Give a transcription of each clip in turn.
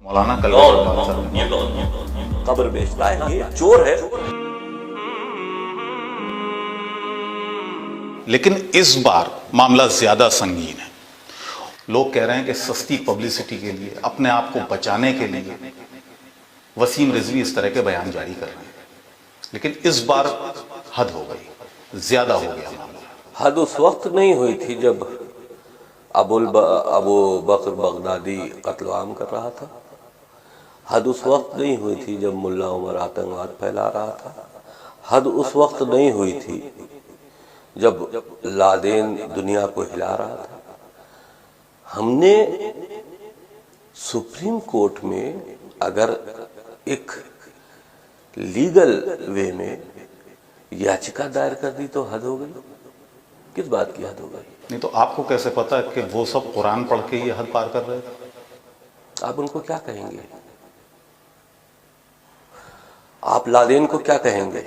مولانا کل قبر بیچتا ہے، یہ چور ہے۔ لیکن اس بار معاملہ زیادہ سنگین ہے۔ لوگ کہہ رہے ہیں کہ سستی پبلسٹی کے لیے، اپنے آپ کو بچانے کے لیے وسیم رضوی اس طرح کے بیان جاری کر رہے ہیں، لیکن اس بار حد ہو گئی، زیادہ ہو گیا معاملہ۔ حد اس وقت نہیں ہوئی تھی جب ابو بکر بغدادی قتل عام کر رہا تھا، حد اس وقت نہیں ہوئی تھی جب ملا عمر آتنکواد پھیلا رہا تھا، حد اس وقت نہیں ہوئی تھی جب لادین دنیا کو ہلا رہا تھا۔ ہم نے سپریم کورٹ میں اگر ایک لیگل وے میں یاچکا دائر کر دی تو حد ہو گئی۔ کس بات کی حد ہو گئی؟ نہیں تو آپ کو کیسے پتا کہ وہ سب قرآن پڑھ کے یہ حد پار کر رہے تھے؟ آپ ان کو کیا کہیں گے؟ آپ لادین کو کیا کہیں گے؟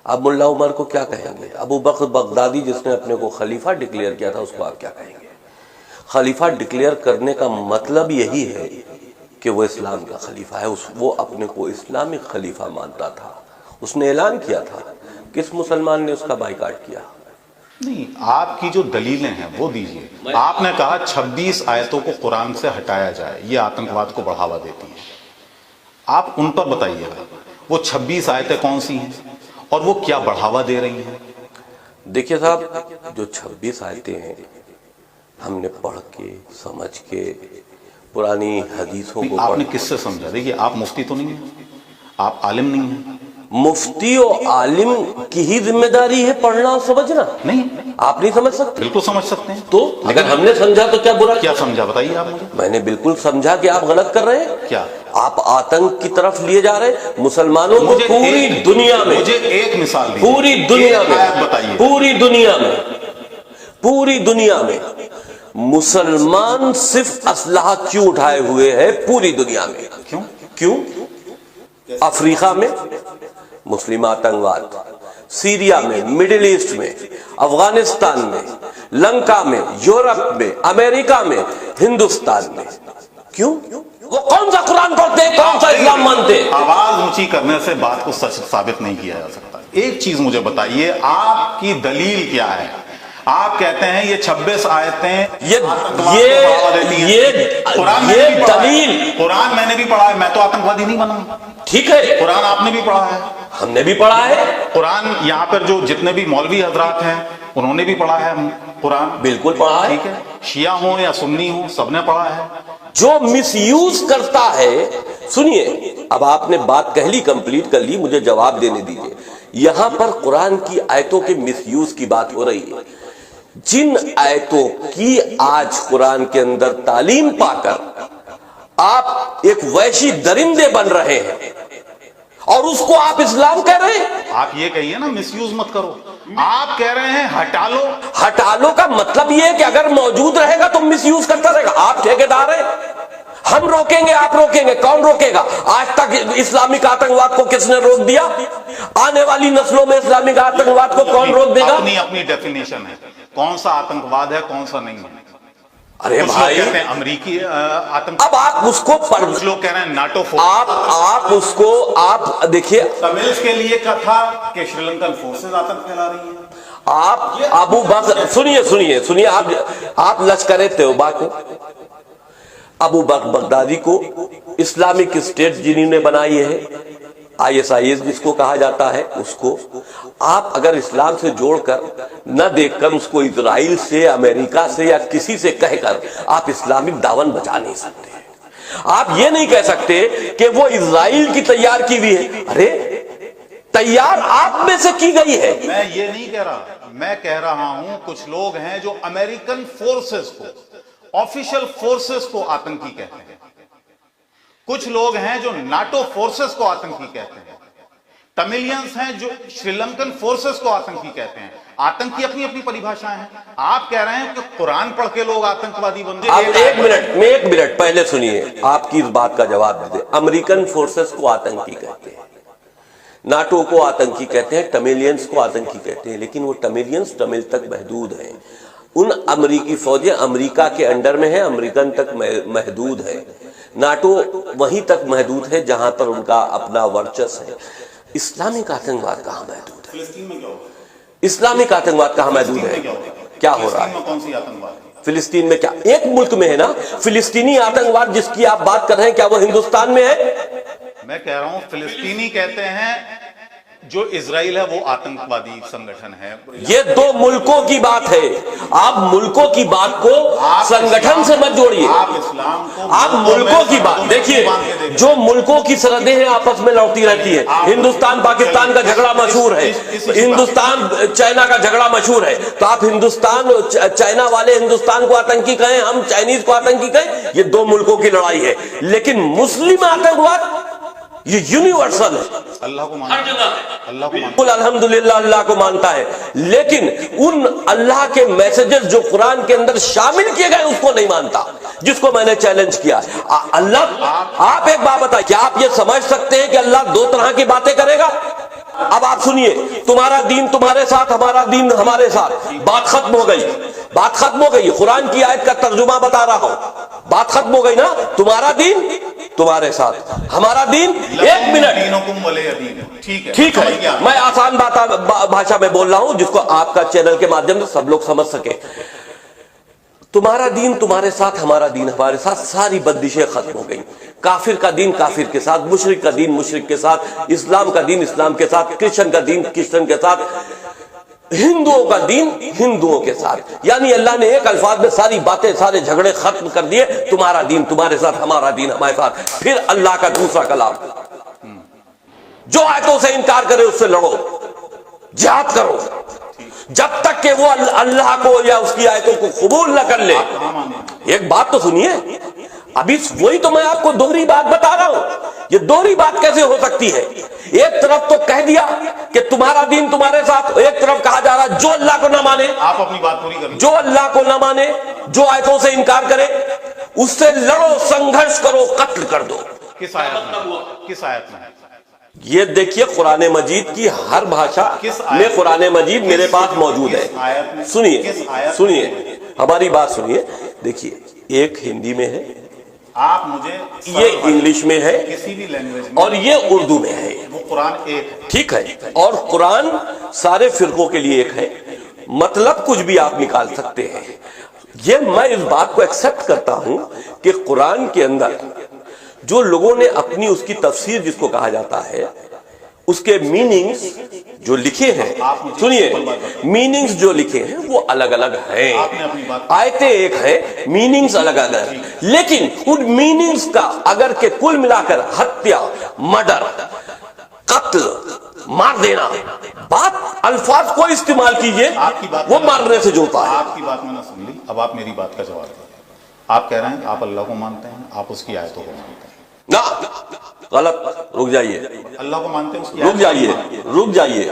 آپ ملا عمر کو کیا کہیں گے؟ ابو بکر بغدادی جس نے اپنے کو خلیفہ ڈکلیئر کیا تھا، اس کو آپ کیا کہیں گے؟ خلیفہ ڈکلیئر کرنے کا مطلب یہی ہے کہ وہ اسلام کا خلیفہ ہے، وہ اپنے کو اسلامک خلیفہ مانتا تھا۔ اس نے اعلان کیا تھا، کس مسلمان نے اس کا بائیکاٹ کیا؟ نہیں، آپ کی جو دلیلیں ہیں وہ دیجئے۔ آپ نے کہا 26 آیتوں کو قرآن سے ہٹایا جائے، یہ آتنکواد کو بڑھاوا دیتی ہیں۔ آپ ان پر بتائیے گا وہ 26 آیتیں کون سی ہیں اور وہ کیا بڑھاوا دے رہی ہیں؟ دیکھیے صاحب، جو 26 آیتیں ہیں ہم نے پڑھ کے سمجھ کے پرانی حدیثوں کو آپ نے کس سے سمجھا؟ دیکھیے، آپ مفتی تو نہیں ہیں، آپ عالم نہیں ہیں۔ مفتی و عالم کی ہی ذمہ داری ہے پڑھنا اور سمجھنا، نہیں، آپ نہیں سمجھ سکتے؟ بالکل سمجھ سکتے ہیں۔ تو اگر ہم نے سمجھا تو کیا برا؟ کیا سمجھا بتائیے آپ مجھے۔ میں نے بالکل سمجھا کہ آپ غلط کر رہے ہیں۔ کیا؟ آپ آتنک کی طرف لیے جا رہے ہیں مسلمانوں کو پوری دنیا میں۔ مجھے ایک مثال دیجیے، پوری دنیا میں بتائیے، پوری دنیا میں مسلمان صرف اسلحہ کیوں اٹھائے ہوئے ہیں پوری دنیا میں؟ کیوں؟ افریقہ میں مسلم آتنکواد، سیریا میں، مڈل ایسٹ میں، افغانستان میں، لنکا میں، یورپ میں، امریکہ میں، ہندوستان میں۔ کیوں؟ وہ کون سا قرآن پڑھتے ہیں، کون سا اسلام مانتے ہیں؟ آواز اونچی کرنے سے بات کو سچ ثابت نہیں کیا جا سکتا۔ ایک چیز مجھے بتائیے، آپ کی دلیل کیا ہے؟ آپ کہتے ہیں یہ 26 آیتیں قرآن میں نے بھی پڑھا ہے، میں تو آتنکوادی نہیں بنا۔ ٹھیک ہے، قرآن آپ نے بھی پڑھا ہے، ہم نے بھی پڑھا ہے۔ قرآن یہاں پر جو جتنے بھی مولوی حضرات ہیں انہوں نے بھی پڑھا ہے قرآن، بالکل پڑھا ہے۔ ٹھیک ہے، شیعہ ہوں یا سنی ہوں سب نے پڑھا ہے۔ جو مس یوز کرتا ہے، سنیے، اب آپ نے بات کہہ لی، کمپلیٹ کر لی، مجھے جواب دینے دیجیے۔ یہاں پر قرآن کی آیتوں کے مس یوز کی بات ہو رہی ہے۔ جن آیتوں کی آج قرآن کے اندر تعلیم پا کر آپ ایک وحشی درندے بن رہے ہیں اور اس کو آپ اسلام کہہ رہے ہیں۔ آپ یہ کہیے نا مس یوز مت کرو، آپ کہہ رہے ہیں ہٹا لو۔ ہٹا لو کا مطلب یہ ہے کہ اگر موجود رہے گا تو مس یوز کرتا رہے گا۔ آپ ٹھیکیدار ہیں، ہم روکیں گے، آپ روکیں گے، کون روکے گا؟ آج تک اسلامک آتنکواد کو کس نے روک دیا؟ آنے والی نسلوں میں اسلامک آتنکواد کو کون روک دے گا؟ اپنی ڈیفینیشن ہے، کون سا آتنکواد ہے کون سا نہیں ہے۔ ارے بھائی، کہتے ہیں امریکی آتنک، اب آپ اس کو کچھ لوگ کہہ رہے ہیں ناٹو آپ اس کو آپ دیکھیے، تملز کے لیے کا تھا کہ شری لنکن فورسز آتنک پھیلا رہی ہیں۔ آپ ابو بکر، سنیے، آپ لشکر طیبہ کو، ابو بکر بغدادی کو اسلامک اسٹیٹ جنہوں نے بنائی ہے، ISIS جس کو کہا جاتا ہے، اس کو آپ اگر اسلام سے جوڑ کر نہ دیکھ کر اس کو اسرائیل سے، امریکہ سے یا کسی سے کہہ کر آپ اسلامک دامن بچا نہیں سکتے۔ آپ یہ نہیں کہہ سکتے کہ وہ اسرائیل کی تیار کی ہوئی ہے۔ ارے تیار آپ میں سے کی گئی ہے۔ میں یہ نہیں کہہ رہا، میں کہہ رہا ہوں کچھ لوگ ہیں جو امریکن فورسز کو، آفیشل فورسز کو آتنکی کہتے ہیں، کچھ لوگ ہیں جو ناٹو فورسز کو آتنکی کہتے ہیں، تملینز ہیں جو شری لنکن فورسز کو آتنکی کہتے ہیں۔ آتنکی اپنی اپنی پریبھاشائیں ہیں۔ آپ کہہ رہے ہیں کہ قرآن پڑھ کے لوگ آتنکوادی بن جائیں۔ آپ ایک منٹ پہلے سنیے، آپ کی اس بات کا جواب دے دیں۔ امریکن فورسز کو آتنکی کہتے ہیں، ناٹو کو آتنکی کہتے ہیں، تملینز کو آتنکی کہتے ہیں، لیکن وہ تملینز تمل تک محدود ہیں۔ ان امریکی فوجیں امریکہ کے انڈر میں ہیں، امریکن تک محدود ہیں۔ नाटो वहीं तक महदूद है जहां पर उनका अपना वर्चस्व है। इस्लामिक आतंकवाद कहां महदूद है? फिलिस्तीन में क्या होगा? इस्लामिक आतंकवाद कहां महदूद है? क्या हो रहा है कौन सी आतंकवाद? फिलिस्तीन में? क्या एक मुल्क में है ना फिलिस्तीनी आतंकवाद जिसकी आप बात कर रहे हैं, क्या वो हिंदुस्तान में है? मैं कह रहा हूं फिलिस्तीनी कहते हैं, जो इजराइल है वो आतंकवादी संगठन है। ये दो मुल्कों की बात है, आप मुल्कों की बात को संगठन से मत जोड़िए। आप इस्लाम को, आप मुल्कों की बात देखिए, जो मुल्कों की सरहदें हैं आपस में लड़ती रहती है। हिंदुस्तान पाकिस्तान का झगड़ा मशहूर है, हिंदुस्तान चाइना का झगड़ा मशहूर है, तो आप हिंदुस्तान चाइना वाले हिंदुस्तान को आतंकी कहें, हम चाइनीज को आतंकी कहें, ये दो मुल्कों की लड़ाई है। लेकिन मुस्लिम आतंकवाद ये यूनिवर्सल है, अल्लाह को मानता है, अल्लाह को मानता बिल्कुल अल्हम्दुलिल्लाह अल्लाह को मानता है, लेकिन उन अल्लाह के मैसेजेस जो कुरान के अंदर शामिल किए गए उसको नहीं मानता, जिसको मैंने चैलेंज किया। अल्लाह, आप एक बात बताइए, क्या आप ये समझ सकते हैं कि अल्लाह दो तरह की बातें करेगा? अब आप सुनिए, तुम्हारा दीन तुम्हारे साथ, हमारा दीन हमारे साथ, बात खत्म हो गई, बात खत्म हो गई। कुरान की आयत का तर्जुमा बता रहा हूं, बात खत्म हो गई ना। तुम्हारा दीन तुम्हारे साथ, हमारा दीन, एक मिनट, ठीक है, मैं आसान भाषा में बोल रहा हूं जिसको आपका चैनल के माध्यम से सब लोग समझ सके। तुम्हारा दीन तुम्हारे साथ, हमारा दीन हमारे साथ, सारी बंदिशें खत्म हो गई। काफिर का दीन काफिर के साथ, मुशरिक का दीन मुशरिक के साथ, इस्लाम का दीन इस्लाम के साथ, क्रिश्चियन का दीन क्रिश्चियन के साथ, हिंदुओं का दीन हिंदुओं के साथ। यानी अल्लाह ने एक अल्फाज में सारी बातें, सारे झगड़े खत्म कर दिए। तुम्हारा दीन तुम्हारे साथ, हमारा दीन हमारे साथ। फिर अल्लाह का दूसरा कलाम, जो आयतों से इनकार करे उससे लड़ो, जिहाद करो, जब तक कि वो अल्लाह को या उसकी आयतों को कबूल न कर ले। एक बात तो सुनिए, अभी वही तो मैं आपको दोहरी बात बता रहा हूं। ये दोहरी बात कैसे हो सकती है? एक तरफ तो कह दिया कि तुम्हारा दीन तुम्हारे साथ, एक तरफ कहा जा रहा जो अल्लाह को ना माने, आप अपनी बात पूरी करें, जो अल्लाह को ना माने, जो आयतों से इनकार करे, उससे लड़ो, संघर्ष करो, कत्ल कर दो। किस आयत में? किस आयत में? ये देखिए कुरान मजीद की हर भाषा में कुरान मजीद मेरे पास मौजूद है। सुनिए हमारी बात सुनिए। देखिए, एक हिंदी में है, आप मुझे ये इंग्लिश में है, किसी भी लैंग्वेज में, और ये उर्दू में है। वो कुरान एक है, ठीक है, और कुरान सारे फिरकों के लिए एक है, मतलब कुछ भी आप निकाल सकते हैं। ये मैं इस बात को एक्सेप्ट करता हूं कि कुरान के अंदर जो लोगों ने अपनी उसकी तफसीर जिसको कहा जाता है, उसके मीनिंग्स जो लिखे हैं, सुनिए, मीनिंग्स जो लिखे हैं वो अलग अलग हैं। आयतें एक है, मीनिंग्स अलग अलग है, लेकिन उन मीनिंग्स का अगर के कुल मिलाकर हत्या, मर्डर, कत्ल, मार देना, बात अल्फाज को इस्तेमाल कीजिए, वो मारने से जुड़ता है। आपकी बात मैंने सुन ली, अब आप मेरी बात का जवाब दें। आप कह रहे हैं आप अल्लाह को मानते हैं, आप उसकी आयतों को मानते हैं। ना, गलत, रुक जाइए, अल्लाह को मानते हैं, रुक जाइए,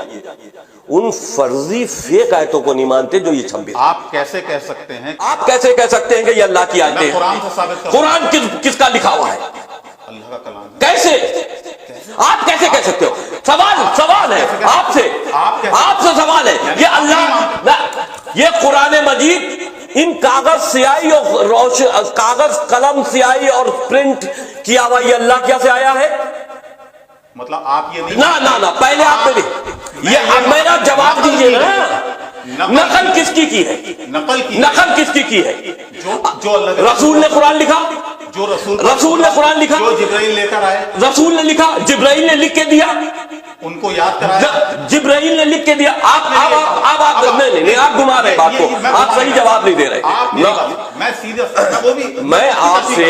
उन फर्जी फेक आयतों को नहीं मानते जो ये 26। आप कैसे कह सकते हैं? आप कैसे कह सकते हैं कि ये अल्लाह की आयतें हैं? कुरान से साबित कर। कुरान किसका लिखा हुआ है? अल्लाह का कलाम। कैसे आप कैसे कह सकते हो? सवाल है आपसे सवाल है। ये अल्लाह, ये कुरान मजीद इन कागज स्याही और कागज कलम स्याही और प्रिंट किया हुआ ये अल्लाह क्या से आया है? मतलब आप ये नहीं, ना पहले आप मेरा जवाब दीजिए ना। नकल किसकी की है? नकल किसकी की है? जो अल्लाह, रसूल ने कुरान लिखा, जो रसूल ने कुरान लिखा, जो जिब्राइल लेकर आए, रसूल ने लिखा, जिब्राइल ने लिख के दिया, उनको याद कराया, जिब्राइल ने लिख के दिया। आप नहीं, आप घुमा रहे बात को, आप सही जवाब नहीं दे रहे। मैं सीधे, मैं आपसे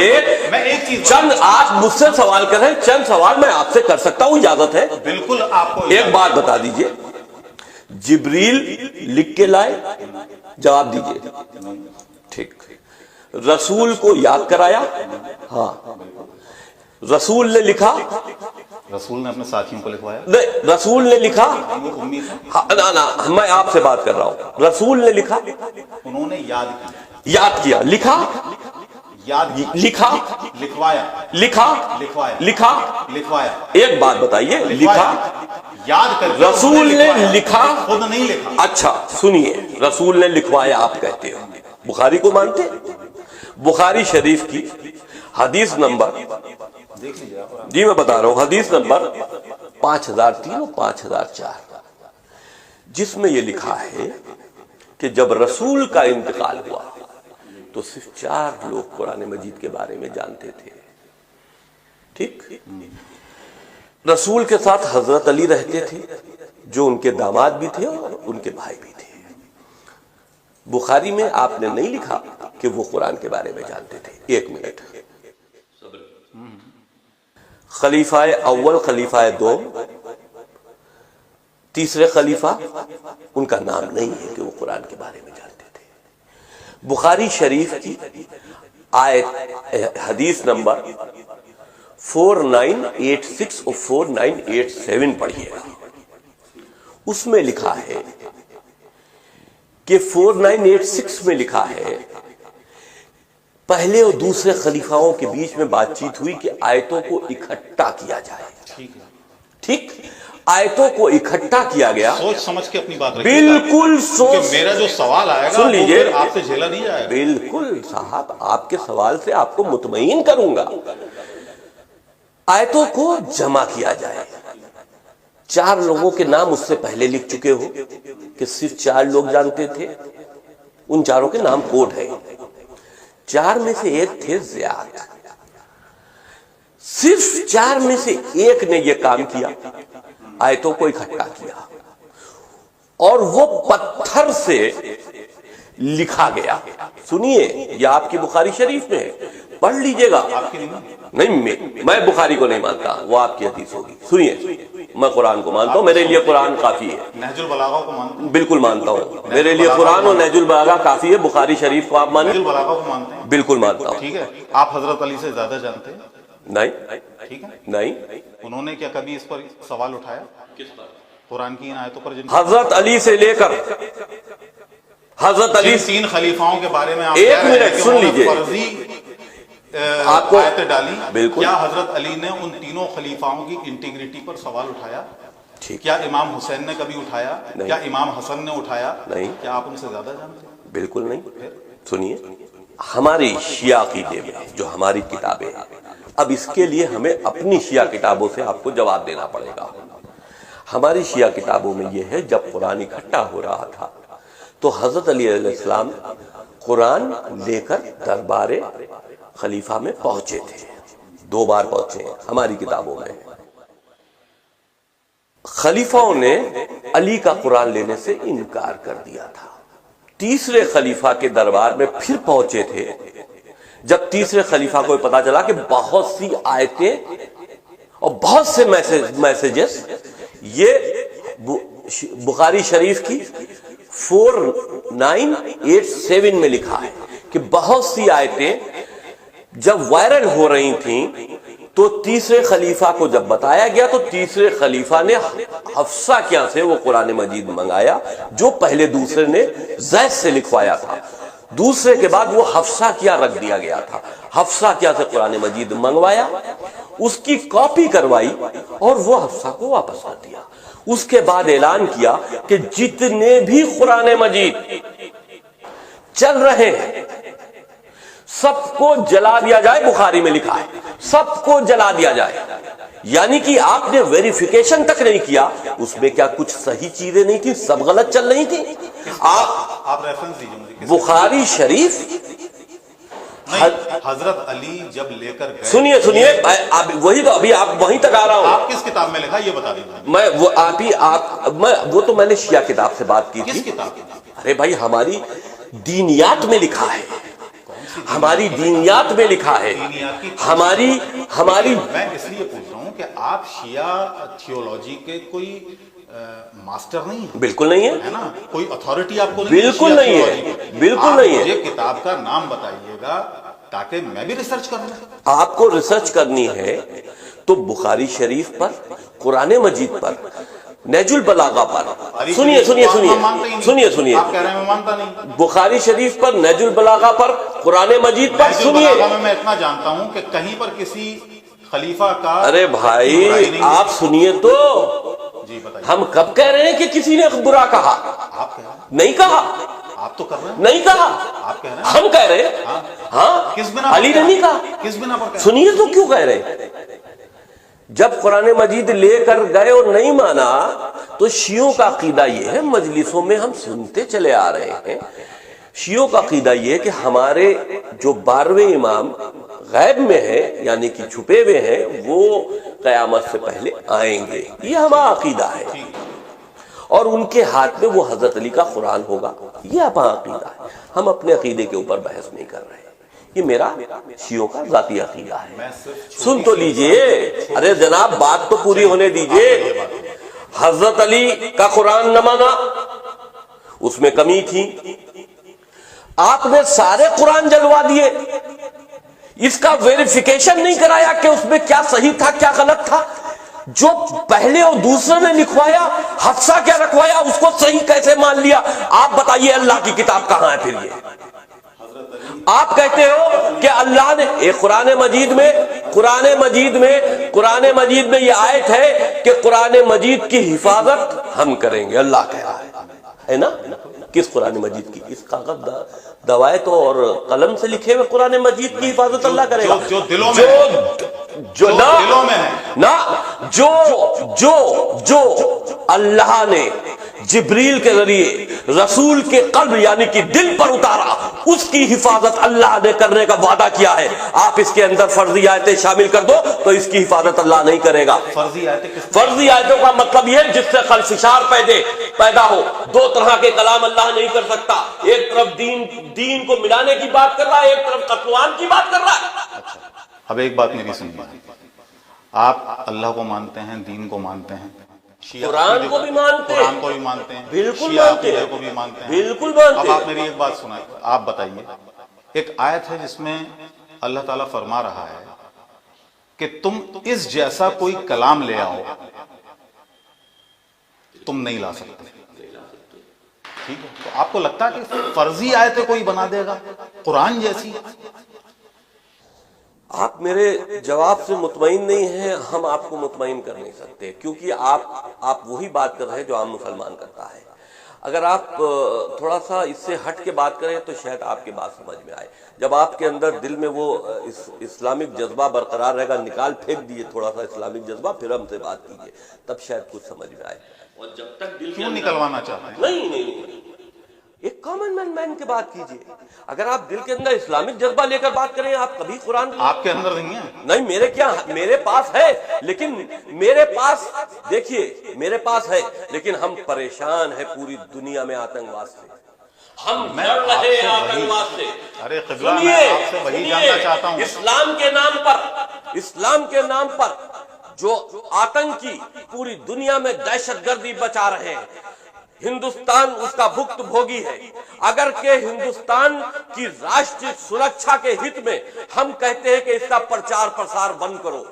एक चीज, चंद, आप मुझसे सवाल कर रहे हैं, चंद सवाल मैं आपसे कर सकता हूं, इजाजत है? बिल्कुल। आपको एक बात बता दीजिए, जिब्रील लिख के लाए, जवाब दीजिए। ठीक, रसूल को याद कराया, हाँ, रसूल ने लिखा, रसूल ने अपने साथियों को लिखवाया, नहीं, रसूल ने लिखा, ना, मैं आपसे बात कर रहा हूं। रसूल ने लिखा, उन्होंने याद किया, लिखा, लिखा, लिखवाया। एक बात बताइए, लिखा, याद कर, रसूल ने लिखा, खुद नहीं लिखा। अच्छा सुनिए, रसूल ने लिखवाया आप कहते हो, बुखारी को मानते? बुखारी शरीफ की حدیث نمبر دیکھ لیجیے آپ. جی میں بتا رہا ہوں، حدیث نمبر 5003 اور 5004، جس میں یہ لکھا ہے کہ جب رسول کا انتقال ہوا تو صرف 4 لوگ قرآن مجید کے بارے میں جانتے تھے. ٹھیک، رسول کے ساتھ حضرت علی رہتے تھے جو ان کے داماد بھی تھے اور ان کے بھائی بھی تھے. بخاری میں آپ نے نہیں لکھا کہ وہ قرآن کے بارے میں جانتے تھے. ایک منٹ، خلیفہ اول، خلیفہ دوم، تیسرے خلیفہ، ان کا نام نہیں ہے کہ وہ قرآن کے بارے میں جانتے تھے. بخاری شریف کی آیت حدیث نمبر 4986 اور 4987 پڑھیے گا. اس میں لکھا ہے کہ 4986 میں لکھا ہے پہلے اور دوسرے خلیفاؤں کے بیچ میں بات چیت ہوئی کہ آیتوں کو اکٹھا کیا جائے. ٹھیک، آیتوں کو اکٹھا کیا گیا. سوچ سمجھ کے اپنی بات رکھیے. بالکل سوچ، میرا جو سوال آئے گا سن لیجئے، وہ آپ سے جھیلا نہیں جائے گا. بالکل صاحب، آپ کے سوال سے آپ کو مطمئن کروں گا. آیتوں کو جمع کیا جائے. 4 لوگوں کے نام اس سے پہلے لکھ چکے ہو کہ صرف 4 لوگ جانتے تھے. ان 4 کے نام کوڈ ہے. 4 میں سے ایک تھے زیاد. صرف 4 میں سے ایک نے یہ کام کیا، آیتوں کو اکٹھا کیا، اور وہ پتھر سے لکھا گیا. سنیے، یہ آپ کی بخاری شریف میں ہے، پڑھ لیجئے گا. نہیں، میں بخاری کو نہیں مانتا، وہ آپ کی حدیث ہوگی. سنیے، میں قرآن کو مانتا ہوں، میرے لیے قرآن کافی ہے. نہج البلاغہ کو مانتے ہیں؟ بالکل مانتا ہوں، میرے لیے قرآن اور نہج البلاغہ کافی ہے. بخاری شریف کو آپ مانیں؟ نہج البلاغہ کو مانتے ہیں؟ بالکل مانتا ہوں. ٹھیک ہے، آپ حضرت علی سے زیادہ جانتے ہیں؟ نہیں. ٹھیک ہے، نہیں. انہوں نے کیا کبھی اس پر سوال اٹھایا؟ کس پر؟ قرآن کی ان آیتوں پر. حضرت علی سے لے کر حضرت علی 3 خلیفاؤں کے بارے میں آپ ایک کہہ رہے ہیں منٹ کہ سن انہوں نے لیجئے. فرضی آپ کو آیتیں ڈالی. بالکل. کیا حضرت علی نے ان تینوں خلیفاؤں کی انٹیگریٹی پر سوال اٹھایا؟ ٹھیک. کیا امام حسین نے کبھی اٹھایا؟ نہیں. کیا امام حسن نے اٹھایا؟ نہیں. کیا آپ ان سے زیادہ جانتے ہیں؟ بالکل نہیں. سنیے، ہماری شیعہ عقیدے میں جو ہماری کتابیں ہیں، اب اس کے لیے ہمیں اپنی شیعہ کتابوں سے آپ کو جواب دینا پڑے گا. ہماری شیعہ کتابوں میں یہ ہے جب قرآن اکٹھا ہو رہا تھا تو حضرت علی علیہ السلام قرآن لے کر دربار خلیفہ میں پہنچے تھے. 2 بار پہنچے ہیں ہماری کتابوں میں. خلیفاؤں نے علی کا قرآن لینے سے انکار کر دیا تھا. تیسرے خلیفہ کے دربار میں پھر پہنچے تھے. جب تیسرے خلیفہ کو پتا چلا کہ بہت سی آیتیں اور بہت سے میسیجز، یہ بخاری شریف کی 4987 میں لکھا ہے کہ بہت سی آیتیں جب وائرل ہو رہی تھیں تو تیسرے خلیفہ کو جب بتایا گیا تو تیسرے خلیفہ نے حفصہ کیا سے وہ قرآن مجید منگایا جو پہلے دوسرے نے زید سے لکھوایا تھا. دوسرے کے بعد وہ حفصہ کیا رکھ دیا گیا تھا. حفصہ کیا سے قرآن مجید منگوایا، اس کی کاپی کروائی اور وہ حفصہ کو واپس کر دیا. اس کے بعد اعلان کیا کہ جتنے بھی قرآن مجید چل رہے ہیں سب کو جلا دیا جائے. بخاری میں لکھا ہے سب کو جلا دیا جائے. یعنی کہ آپ نے ویریفیکیشن تک نہیں کیا اس میں کیا کچھ صحیح چیزیں نہیں تھی، سب غلط چل رہی تھی. آپ ریفرنس دیجئے مجھے. بخاری شریف حضرت علی جب لے کر گئے. سنیے وہی تو ابھی آپ وہیں تک آ رہا ہوں. آپ کس کتاب میں لکھا یہ بتا دیجیے. میں وہ تو میں نے شیعہ کتاب سے بات کی تھی. کس کتاب؟ ارے بھائی ہماری دینیات میں لکھا ہے، ہماری دینیات میں لکھا ہے. ہماری میں اس لیے پوچھ رہا ہوں کہ آپ شیعہ تھیولوجی کے کوئی ماسٹر نہیں ہیں. بالکل نہیں ہے نا، کوئی اتھارٹی آپ کو نہیں. بالکل نہیں ہے، بالکل نہیں ہے. مجھے کتاب کا نام بتائیے گا تاکہ میں بھی ریسرچ کروں. آپ کو ریسرچ کرنی ہے تو بخاری شریف پر، قرآن مجید پر، نہج البلاغہ پر. سنیے آپ کہہ رہے ہیں میں مانتا نہیں. بخاری شریف پر، نہج البلاغہ پر، قرآن مجید پر. سنیے، میں اتنا جانتا ہوں کہ کہیں پر کسی خلیفہ کا. ارے بھائی آپ سنیے تو. ہم کب کہہ رہے ہیں کہ کسی نے برا کہا؟ آپ نہیں کہا. آپ تو کر رہے ہیں. نہیں کہا. آپ کہہ رہے ہیں. ہم کہہ رہے ہیں. हाँ, किस बिना अली ने नहीं कहा। किस बिना पर? सुनिए तो क्यों कह रहे। जब कुरान मजीद लेकर गए और नहीं माना, तो शियों का अकीदा ये है, मजलिसों में हम सुनते चले आ रहे हैं, शियों का अकीदा ये है कि हमारे जो 12वें इमाम गैब में है, यानी कि छुपे हुए हैं, वो कयामत से पहले आएंगे। ये हमारा अकीदा है, और उनके हाथ में वो हजरत अली का कुरान होगा। ये हमारा अकीदा है। हम अपने अकीदे के ऊपर बहस नहीं कर रहे हैं। ये मेरा शियों का जाती अकीदा है। सुन तो लीजिए, अरे जनाब बात तो पूरी होने दीजिए। हजरत अली का कुरान न माना, उसमें कमी थी। आपने सारे कुरान जलवा दिए, इसका वेरिफिकेशन नहीं कराया कि उसमें क्या सही था क्या गलत था। जो पहले और दूसरे ने लिखवाया, हफ्सा क्या रखवाया, उसको सही कैसे मान लिया। आप बताइए अल्लाह की किताब कहां है फिर? ये आप कहते हो कि अल्लाह ने एक कुरान मजीद में ये आयत है कि कुरान मजीद की हिफाजत हम करेंगे, अल्लाह कह रहा है ना। किस कुरान मजीद की? इस कागज दवायत और कलम से लिखे हुए कुरान मजीद की हिफाजत अल्लाह करेगा। जो दिलों में दिलों में है ना, जो अल्लाह ने जिब्रील के जरिए रसूल के कल्ब यानी कि दिल पर उतारा, उसकी हिफाजत अल्लाह ने करने का वादा किया है। आप इसके अंदर फर्जी आयतें शामिल कर दो तो इसकी हिफाजत अल्लाह नहीं करेगा। फर्जी आयतों का मतलब यह है जिससे खलफिशार पैदा हो। दो तरह के कलाम अल्लाह नहीं कर सकता। एक तरफ दीन को मिलाने की बात कर रहा है, एक तरफ कत्लआम की बात कर रहा है। अब एक बात मेरी सुनिए, आप अल्लाह को मानते हैं, दीन को मानते हैं, कुरान को भी मानते हैं, कुरान को भी मानते हैं, बिल्कुल मानते हैं, को भी मानते हैं, बिल्कुल मानते हैं। अब आप मेरी एक बात सुनाइए, आप बताइए, एक आयत है जिसमें अल्लाह ताला फरमा रहा है कि तुम इस जैसा कोई कलाम ले आओ, तुम नहीं ला सकते। ठीक है, तो आपको लगता है कि फर्जी आयतें कोई बना देगा कुरान जैसी? आप मेरे जवाब से मुतमईन नहीं हैं, हम आपको मुतमईन कर नहीं सकते, क्योंकि आप वही बात कर रहे हैं जो आम मुसलमान करता है। अगर आप थोड़ा सा इससे हट के बात करें तो शायद आपकी बात समझ में आए। जब आपके अंदर दिल में वो इस्लामिक जज्बा बरकरार रहेगा, निकाल फेंक दिए थोड़ा सा इस्लामिक जज्बा, फिर हमसे बात कीजिए, तब शायद कुछ समझ में आए। और जब तक दिल क्यों निकलवाना चाहते हैं? नहीं, एक कॉमन मैन की बात कीजिए। अगर आप दिल के अंदर इस्लामिक जज्बा लेकर बात करें, आप कभी कुरान आपके अंदर नहीं है? नहीं, मेरे पास है, लेकिन मेरे पास देखिए मेरे पास है, लेकिन हम परेशान है पूरी दुनिया में आतंकवाद से। हम लड़ रहे हैं आतंकवाद से। अरे क़िबला, मैं आपसे वही जानना चाहता हूं। इस्लाम के नाम पर जो आतंकी पूरी दुनिया में दहशतगर्दी बचा रहे हैं, हिंदुस्तान उसका भुक्त भोगी है। अगर के हिंदुस्तान की राष्ट्रीय सुरक्षा के हित में हम कहते हैं कि इसका प्रचार प्रसार बंद करो,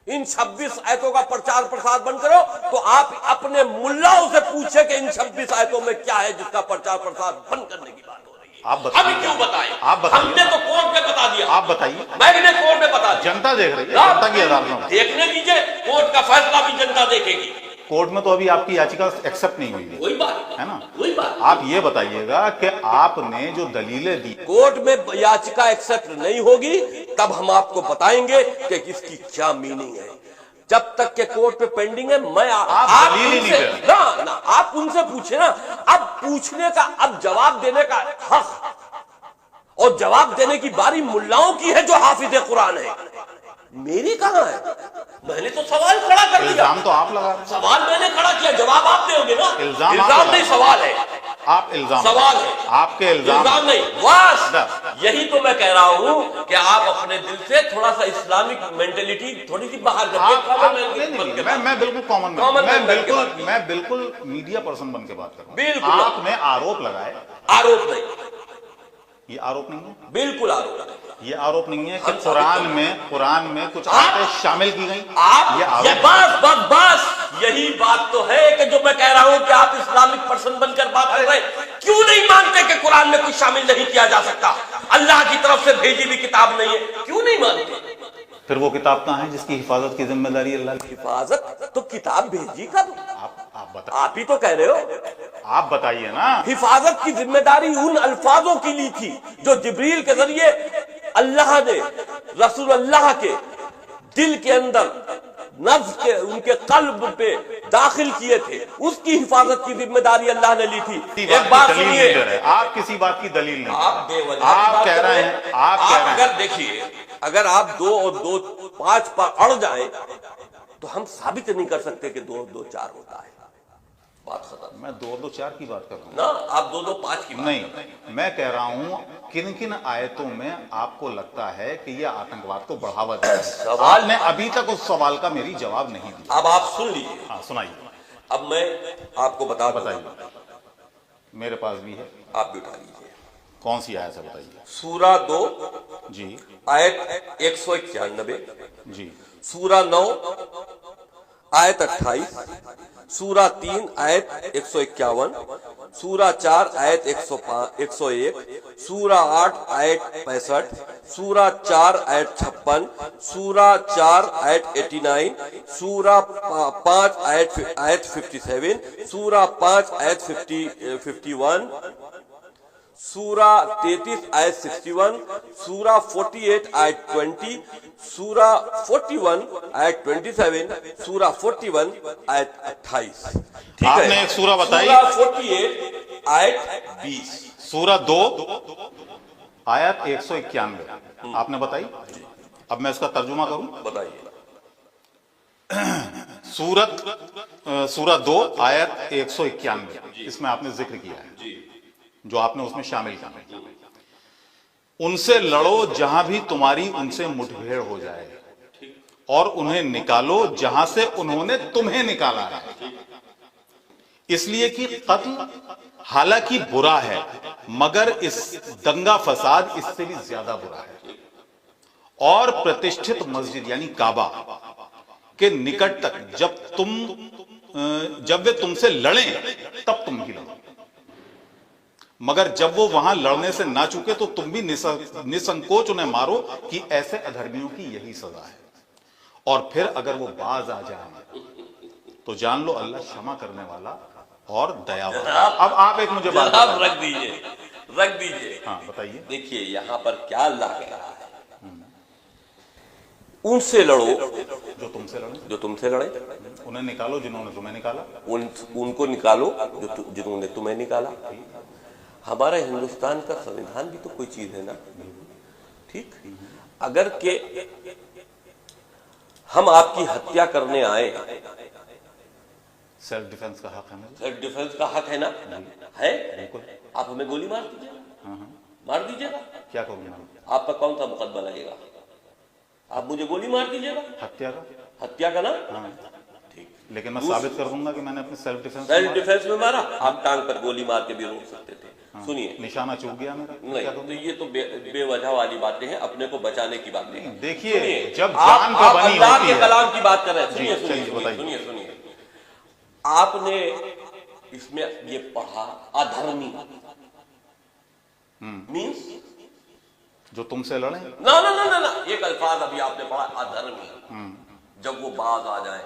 इन 26 आयतों का प्रचार प्रसार बंद करो, तो आप अपने मुल्लाओं से पूछे कि इन 26 आयतों में क्या है जिसका प्रचार प्रसार बंद करने की बात हो रही है। आप बताइए। हम क्यों बताएं? आप बताइए। हमने तो कोर्ट में बता दिया। आप बताइए। मैंने कोर्ट में बता दिया। जनता देख रही है, जनता की अदालतों में देखने दीजिए, कोर्ट का फैसला भी जनता देखेगी। कोर्ट में तो अभी आपकी याचिका एक्सेप्ट नहीं हुई वही बात है ना? वही बात। आप ये बताइएगा कि आपने जो दलीलें दी, कोर्ट में याचिका एक्सेप्ट नहीं होगी तब हम आपको बताएंगे कि इसकी क्या मीनिंग है। जब तक के कोर्ट पे पेंडिंग है, मैं आप दलील ही नहीं दे रहे। ना आप उनसे पूछे ना। अब पूछने का, अब जवाब देने का हक और जवाब देने की बारी मुल्लाओं की है जो हाफिज कुरान है। मेरी कहां है? मैंने तो सवाल खड़ा कर दिया। इल्जाम तो आप लगा रहे हैं। सवाल मैंने खड़ा किया, जवाब आप दोगे ना। इल्जाम नहीं, सवाल है। आप इल्जाम सवाल है, आपके इल्जाम नहीं। बस यही तो मैं कह रहा हूं कि आप अपने दिल से थोड़ा सा इस्लामिक मेंटेलिटी थोड़ी सी बाहर करके। मैं बिल्कुल कॉमन मैं बिल्कुल मीडिया पर्सन बन के बात कर रहा हूं। बिल्कुल आपने आरोप लगाए। आरोप नहीं, ये आरोप नहीं है। बिल्कुल आरोप नहीं। ये आरोप नहीं है कि कुरान में कुछ आयतें शामिल की गई। ये बस यही बात तो है कि जो मैं कह रहा हूं कि आप इस्लामिक पर्सन बनकर बात कर रहे हैं। क्यों नहीं मानते कि कुरान में कुछ शामिल नहीं किया जा सकता? अल्लाह की तरफ से भेजी हुई किताब नहीं है, क्यों नहीं मानते? फिर वो किताब कहां है जिसकी हिफाजत की जिम्मेदारी अल्लाह की? हिफाजत तो किताब भेजी कब? आप बता, आप ही तो कह रहे हो। आप बताइए ना। हिफाजत की जिम्मेदारी उन अल्फाजों की ली थी जो जिब्रील के जरिए अल्लाह ने रसूल अल्लाह के दिल के अंदर नफ्स के उनके कल्ब पे दाखिल किए थे, उसकी हिफाजत की जिम्मेदारी अल्लाह ने ली थी। एक बात सुनिए, आप किसी बात की दलील नहीं, आप बेवजह आप कह रहे हैं, आप अगर देखिए, अगर आप 2 और 2 5 पर अड़ जाए तो हम साबित नहीं कर सकते कि 2 और 2 4 होता है। बात खत्म। मैं 2 और 2 4 की बात कर रहा हूं ना, आप 2 2 5 की बात नहीं, मैं कह रहा हूं किन किन आयतों में आपको लगता है कि यह आतंकवाद को बढ़ावा दे रहा है। आपने अभी तक उस सवाल का मेरी जवाब नहीं दिया। अब आप सुन लीजिए। हाँ सुनाइए। अब मैं आपको बताइए, मेरे पास भी है, आप भी उठा लीजिए। कौन सी आयत है बताइए। सूरा 2 जी आयत 191, जी, सूरा 9 आयत 28, सूरा 3 आयत 151, सूरा 4 आयत 101, सूरा 8 आयत 65, सूरा 4 आयत 56, सूरा 4 आयत 89, सूरा 5 आयत 57, सूरा 5 आयत 51, सूरा 33 आयत 61, सूरा 48 आयत 20, सूरा 41 आयत 27, सूरा 41 आयत 28। ठीक है, आपने एक सूरा बताई, सूरा 48 आयत 20, सूरा 2 आयत 191 आपने बताई। अब मैं इसका तर्जुमा करूं, बताइए। सूरा 2 आयत 191, इसमें आपने जिक्र किया है, जो आपने उसमें शामिल किया, उनसे लड़ो जहां भी तुम्हारी उनसे मुठभेड़ हो जाए और उन्हें निकालो जहां से उन्होंने तुम्हें निकाला है, इसलिए कि कत्ल हालांकि बुरा है मगर इस दंगा फसाद इससे भी ज्यादा बुरा है। और प्रतिष्ठित मस्जिद यानी काबा के निकट तक जब वे तुमसे लड़ें तब तुम भी लड़ो, मगर जब वो वहां लड़ने से ना चुके तो तुम भी निसंकोच उन्हें मारो कि ऐसे अधर्मियों की यही सजा है। और फिर अगर वो बाज आ जाए तो जान लो अल्लाह क्षमा करने वाला और दयावान। अब आप एक मुझे बात रख दीजिए। हाँ बताइए। देखिए यहां पर क्या अल्लाह कह रहा है, उनसे लड़ो जो तुमसे लड़े, उन्हें निकालो जिन्होंने तुम्हें निकाला, उनको निकालो जिन्होंने तुम्हें निकाला। हमारा हिंदुस्तान का संविधान भी तो कोई चीज है ना, ठीक। अगर के हम आपकी हत्या करने आए, सेल्फ डिफेंस का हक है मुझे, सेल्फ डिफेंस का हक है ना, है। आप हमें गोली मार दीजिएगा, मार दीजिएगा, क्या करूंगा, आपका कौन सा मुकदमा लगेगा, आप मुझे गोली मार दीजिएगा, हत्या का ना, ठीक। लेकिन मैं साबित कर दूंगा कि मैंने अपने सेल्फ डिफेंस में मारा। आप टांग पर गोली मार के भी रोक सकते थे। सुनिए, निशाना चूक गया मेरा, नहीं तो ये तो बेवजह वाली बातें हैं, अपने को बचाने की बात नहीं। देखिए जब जान पे बनी होती है, कलाम की बात कर रहे हैं, सुनिए, आपने इसमें ये पढ़ा अधर्मी मीन्स जो तुमसे लड़े, ना, एक अल्फाज अभी आपने पढ़ा अधर्मी, जब वो बाज आ जाए।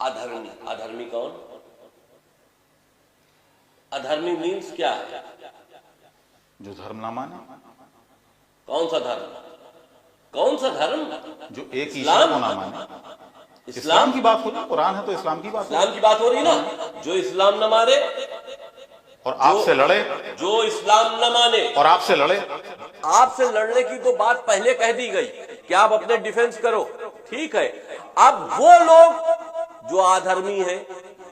अधर्मी कौन? अधर्मी मीन्स क्या है? जो धर्म ना माने। कौन सा धर्म? जो एक ईश्वर को ना माने। इस्लाम की बात हो रही है, कुरान है तो इस्लाम की बात हो रही ना। जो इस्लाम न माने और आपसे लड़े, जो इस्लाम न माने और आपसे लड़े, आपसे लड़ने की तो बात पहले कह दी गई कि आप अपने डिफेंस करो, ठीक है। अब वो लोग जो अधर्मी हैं,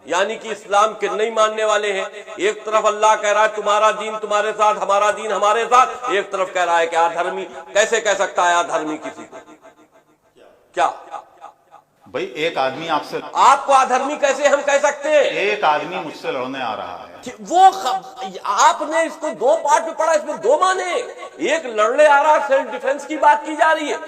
यानी कि इस्लाम के नहीं मानने वाले हैं, एक तरफ अल्लाह कह रहा है तुम्हारा दीन तुम्हारे साथ, हमारा दीन हमारे साथ, एक तरफ कह रहा है कि अधर्मी। कैसे कह सकता है अधर्मी किसी को? क्या भाई एक आदमी आपको अधर्मी कैसे हम कह सकते हैं? एक आदमी मुझसे लड़ने आ रहा है, वो आपने इसको 2 पार्ट में पढ़ा, इसमें 2 माने। एक लड़ने आ रहा, सेल्फ डिफेंस की बात की जा रही है,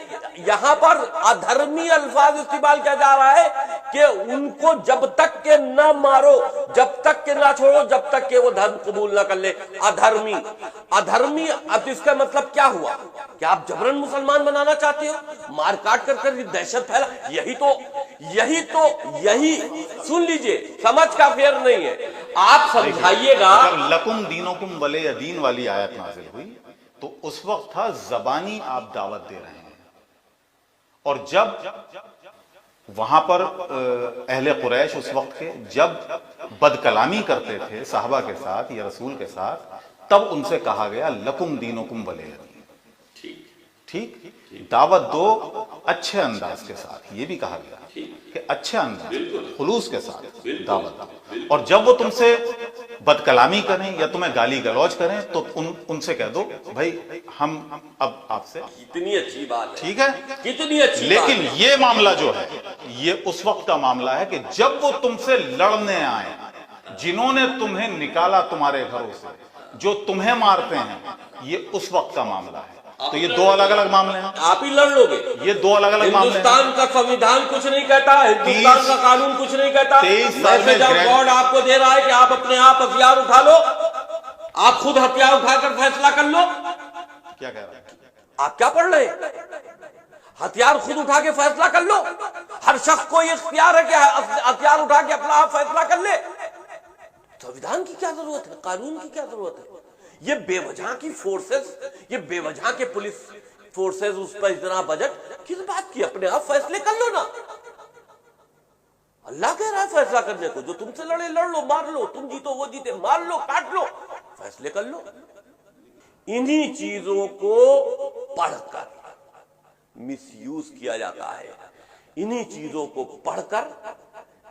यहां पर अधर्मी अल्फाज इस्तेमाल किया जा रहा है कि उनको जब तक के न मारो, जब तक के ना छोड़ो, जब तक के वो धर्म कबूल ना कर ले। अधर्मी अब इसका मतलब क्या हुआ? क्या आप जबरन मुसलमान बनाना चाहते हो? मार काट कर दहशत फैला, यही सुन लीजिए, समझ का फेर नहीं है। आप समझाइएगा। जब लकुम दीनुकुम वलिय दीन वाली आयत नाजिल हुई तो उस वक्त था ज़बानी आप दावत दे रहे हैं, और जब वहां पर अहले कुरैश उस वक्त के जब बदकलामी करते थे साहबा के साथ या रसूल के साथ, तब उनसे कहा गया लकुम दीनुकुम वलिय दीन। ठीक, दावत दो अच्छे अंदाज के साथ, ये भी कहा गया कि अच्छे अंदाज खुलूस के साथ दावत दो, और जब वो तुमसे बदकलामी करें या तुम्हें गाली गलौज करें तो उनसे कह दो भाई हम अब आपसे। कितनी अच्छी बात है, ठीक है, कितनी अच्छी लेकिन बात है। ये मामला जो है ये उस वक्त का मामला है कि जब वो तुमसे लड़ने आए, जिन्होंने तुम्हें निकाला तुम्हारे घरों से, जो तुम्हें मारते हैं, ये उस वक्त का मामला है। तो ये दो अलग अलग मामले हैं, आप ही लड़ लोगे। ये दो अलग अलग मामले हैं। हिंदुस्तान का संविधान कुछ नहीं कहता, हिंदुस्तान का कानून कुछ नहीं कहता। 23 साल में जब गॉड आपको दे रहा है कि आप अपने आप हथियार उठा लो, आप खुद हथियार उठाकर फैसला कर लो। क्या कह रहा है? आप क्या पढ़ रहे हैं? हथियार खुद उठा के फैसला कर लो। हर शख्स को ये इख्तियार है कि हथियार उठा के अपना आप फैसला कर ले। संविधान की क्या जरूरत है, कानून की क्या जरूरत है? ये बेवजह की फोर्सेस, ये बेवजह के पुलिस फोर्सेस, उस पर इतना बजट किस बात की? अपने आप फैसले कर लो ना। अल्लाह कह रहा है फैसला करने को, जो तुमसे लड़े लड़ लो, मार लो, तुम जीतो वो जीते, मार लो, काट लो, फैसले कर लो। इन्हीं चीजों को पढ़कर मिसयूज किया जाता है, इन्हीं चीजों को पढ़कर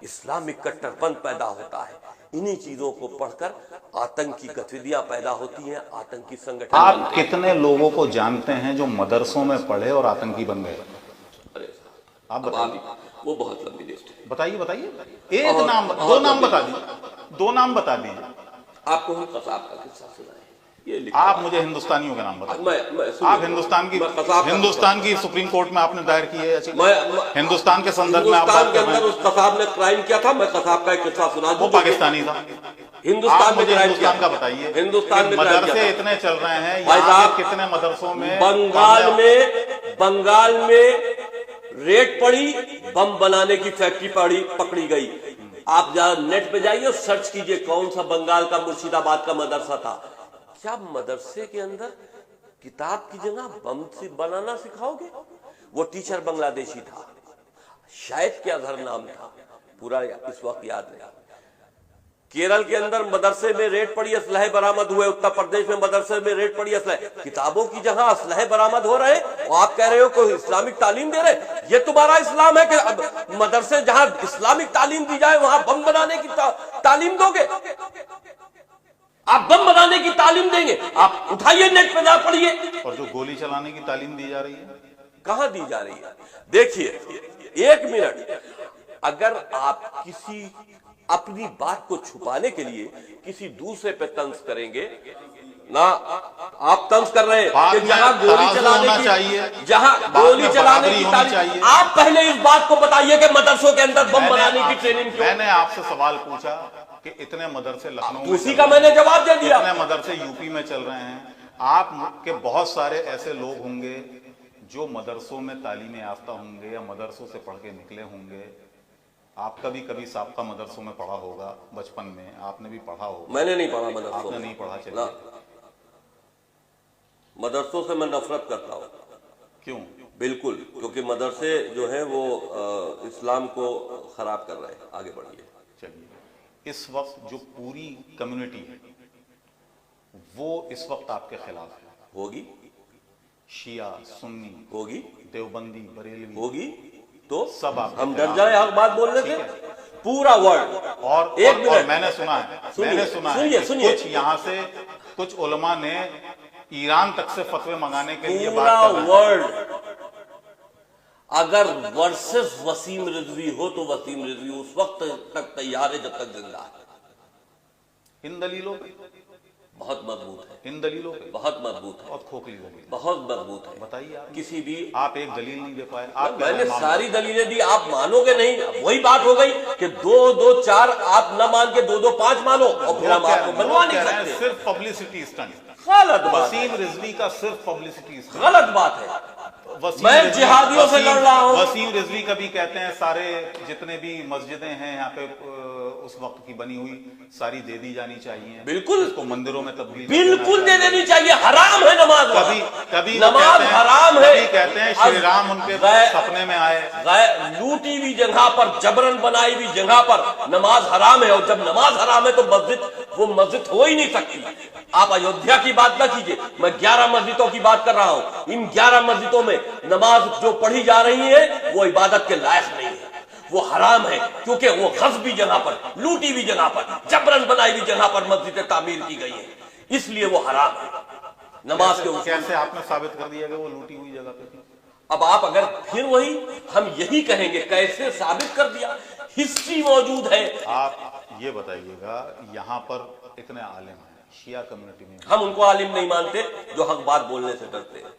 इस्लामिक कट्टरपंथ पैदा होता है, इन्हीं चीजों को पढ़कर आतंकी गतिविधियां पैदा होती हैं, आतंकी संगठन। आप कितने लोगों को जानते हैं जो मदरसों में पढ़े और आतंकी बन गए? आप बताइए। वो बहुत लंबी लिस्ट है। बताइए बताइए, एक नाम, दो नाम बता दीजिए, दो नाम बता दीजिए। आपको हम कसाब का किस्सा सुनाए, ये आप मुझे हिंदुस्तानियों का नाम बताइए। आप हिंदुस्तान की सुप्रीम कोर्ट में आपने दायर की है, हिंदुस्तान के संदर्भ में आप बात कर रहे हैं। उस कसाब ने क्राइम किया था, मैं कसाब का एक किस्सा सुना दूं। वो पाकिस्तानी था। हिंदुस्तान में हिंदुस्तान का बताइए। हिंदुस्तान में मदरसे इतने चल रहे हैं, भाई यहाँ साहब, के कितने मदरसों में बंगाल में रेड पड़ी, बम बनाने की फैक्ट्री पकड़ी गई। आप जरा नेट पे जाइए और सर्च कीजिए कौन सा बंगाल का मुर्शिदाबाद का मदरसा था। क्या मदरसे के अंदर किताब की जगह बम बनाना सिखाओगे? वो टीचर बांग्लादेशी था, शायद क्या अजहर नाम था, पूरा इस वक्त याद नहीं। केरल के अंदर मदरसे में रेड पड़ी, असलहे बरामद हुए। उत्तर प्रदेश में मदरसे में रेड पड़ी, असलहे। किताबों की जहां असलहे बरामद हो रहे और आप कह रहे हो कोई इस्लामिक तालीम दे रहे। ये तुम्हारा इस्लाम है कि मदरसे जहां इस्लामिक तालीम दी जाए वहां बम बनाने की तालीम दोगे? आप बम बनाने की तालीम देंगे? आप उठाइए नेट पे जा पढ़िए। और जो गोली चलाने की तालीम दी जा रही है, कहां दी जा रही है? देखिए, एक मिनट, अगर आप किसी अपनी बात को छुपाने के लिए किसी दूसरे पे तंज करेंगे ना, आप तंज कर रहे हैं कि जहां गोली चलाने की, जहां गोली चलाने की तालीम, आप पहले इस बात को बताइए कि मदरसों के अंदर बम बनाने की ट्रेनिंग क्यों? मैंने आपसे सवाल पूछा कि इतने मदरसे लखनऊ में, उसी का मैंने जवाब दे दिया। इतने मदरसे यूपी में चल रहे हैं। आप के बहुत सारे ऐसे लोग होंगे जो मदरसों में तालीम याफ्ता होंगे या मदरसों से पढ़ के निकले होंगे। आपका भी कभी साबका मदरसों में पढ़ा होगा, बचपन में आपने भी पढ़ा होगा। मैंने नहीं पढ़ा मदरसों, आपने नहीं पढ़ा? चलिए, मदरसों से मैं नफरत करता हूँ। क्यों? बिल्कुल, क्योंकि मदरसे जो हैं वो इस्लाम को खराब कर रहे हैं। आगे बढ़िए। चलिए, इस वक्त जो पूरी कम्युनिटी है वो इस वक्त आपके खिलाफ है। होगी, शिया, सुन्नी होगी, देवबंदी, बरेलवी होगी, तो सब आप हम डर जाए हक बात बोलने से? पूरा वर्ल्ड। और एक मिनट, और मैंने सुना है, यहाँ से कुछ उलमा ने ईरान तक से फतवे मंगाने के लिए पूरा बात कर रहे हैं। वर्ल्ड अगर वर्सेस वसीम रिजवी हो तो वसीम रिजवी उस वक्त तक तैयार है जब तक जिंदा है। इन दलीलों पे बहुत मजबूत है, इन दलीलों पे बहुत मजबूत है, बहुत खोखली हो गई। बहुत मजबूत है। बताइए आप, किसी भी आप एक दलील नहीं दे पाए। आप मैंने सारी दलीलें दी, आप मानोगे नहीं। वही बात हो गई कि 2-2 4 आप न मान के 2-2 5 मानो और फिर हम आपको बनवा नहीं सकते। सिर्फ पब्लिसिटी स्टंट। गलत बात, वसीम रिजवी का सिर्फ पब्लिसिटी स्टंट, गलत बात है। मैं जिहादियों से लड़ रहा हूं। वसीम रिजवी कभी कहते हैं सारे जितने भी मस्जिदें हैं यहाँ पे उस वक्त की बनी हुई सारी दे दी जानी चाहिए, बिल्कुल उसको मंदिरों में तब्दील बिल्कुल दे देनी चाहिए, हराम है नमाज। कभी कभी नमाज हराम है। कभी कहते हैं श्री राम उनके सपने में आए, लूटी हुई जगह पर, जबरन बनाई हुई जगह पर नमाज हराम है, और जब नमाज हराम है तो वो मस्जिद हो ही नहीं सकती। आप अयोध्या की बात ना कीजिए, मैं 11 मस्जिदों की बात कर रहा हूं। इन 11 मस्जिदों में नमाज जो पढ़ी जा रही है वो इबादत के लायक नहीं है, वो हराम है, क्योंकि वो गस्बी जगह पर, लूटी हुई जगह पर, जबरन बनाई हुई जगह पर मस्जिदें तामीर की गई है, इसलिए वो हराम है। नमाज के कैसे आपने साबित कर दिया कि वो लूटी हुई जगह पे थी? अब आप अगर फिर वही हम यही कहेंगे, कैसे साबित कर दिया, हिस्ट्री मौजूद है। आप ये बताइएगा, यहाँ पर इतने आलिम हैं शिया कम्युनिटी में, हम उनको आलिम नहीं मानते जो हक बात बोलने से डरते हैं।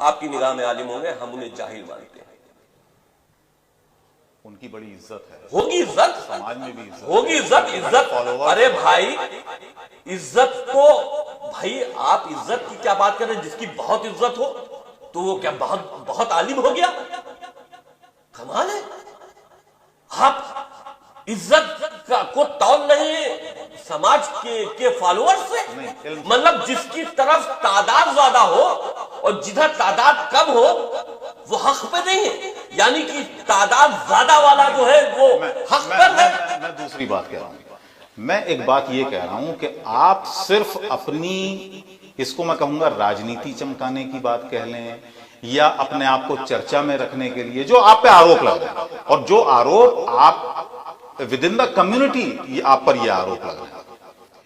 आपकी निगाह में आलिम होंगे, हम उन्हें जाहिल मानते हैं। उनकी बड़ी इज्जत है, होगी इज्जत, समाज में भी इज्जत होगी इज्जत। अरे भाई इज्जत तो, भाई आप इज्जत की क्या बात कर रहे हैं? जिसकी बहुत इज्जत हो तो वो क्या बहुत आलिम हो गया? कमाल है। आप इज्जत को तौल नहीं समाज के फॉलोअर्स से, मतलब जिसकी तरफ तादाद ज्यादा हो और जिधर तादाद कम हो वो हक पे नहीं है, यानी कि तादाद ज्यादा वाला जो है वो हक पर है। मैं दूसरी बात कह रहा हूं, मैं एक बात ये कह रहा हूं कि आप सिर्फ अपनी, इसको मैं कहूंगा राजनीति चमकाने की बात कह लें, या अपने आप को चर्चा में रखने के लिए जो आप पे आरोप लग रहे हैं, और जो आरोप आप विद इन द कम्युनिटी आप पर ये आरोप लग रहे हैं,